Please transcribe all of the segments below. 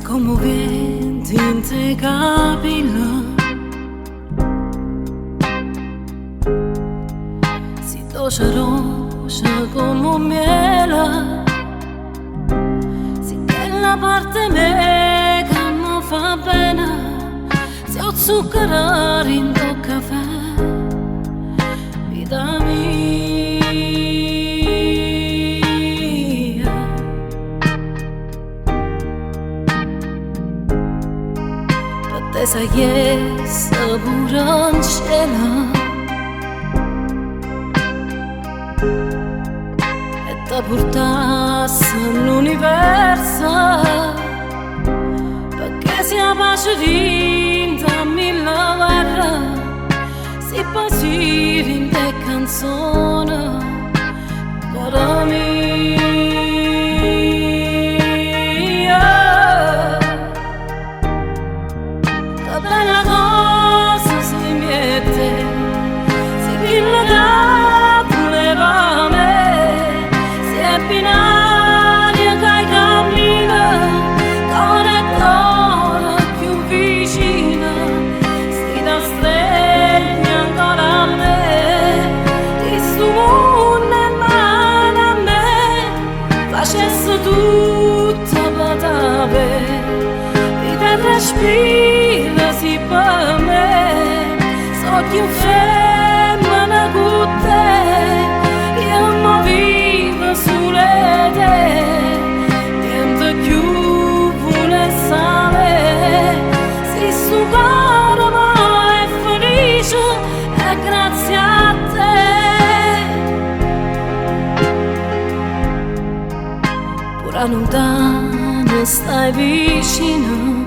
commovente integabile, si dolce come miele, si che la parte me che mi fa bene, si ho zucchero in tuo caffè, vita mia. Te sai che pure in cielo e ti portasse all'universo, perché si pace di mille guerre, si passi in te canzone per me. Bella cosa si mette, si chilla da voleva me, si è binaria che cammina, ora più vicina, si da stregna ancora a me, di sto mondo in mano a me, facesse tutto patave, di te respira si per me, so che femmina con te, io mi vivo sulle te, niente più vuole sapere, si sto cuore ma è felice e grazie a te, pure lontano stai vicino.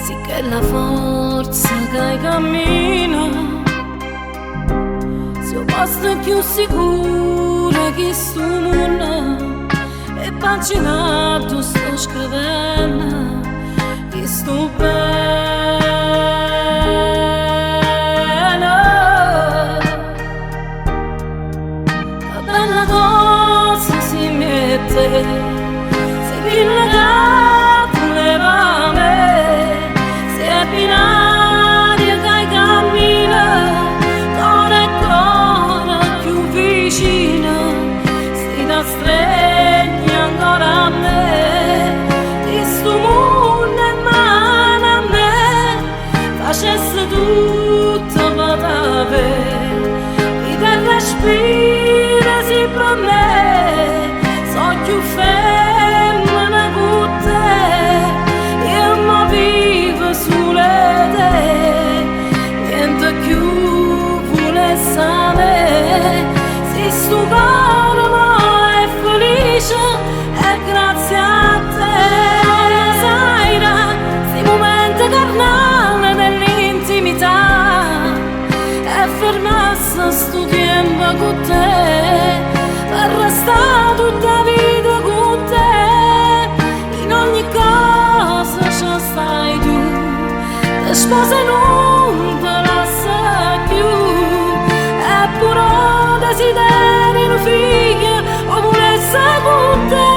Sì che la forza che cammina, se un posto più sicuro che sto mondo, e paginato sto scrivendo che sto bene. La bella cosa si mette, si chilla voleva me, si è binaria che cammina, ancora più vicina, si da stregna ancora a me, di sto mondo in mano a me, facesse tutto patave, di te respira si per me, so più femmina con te, io mi vivo sulle te, niente più vuole sapere, si sto cuore ma è felice e grazie a te, sai si momento carnale nell'intimità, e fermasse sto tempo con te, per restare tutta la vita con te, in ogni cosa ci stai tu, le spose non te lascia più, eppure desideri un figlio o volesse con te.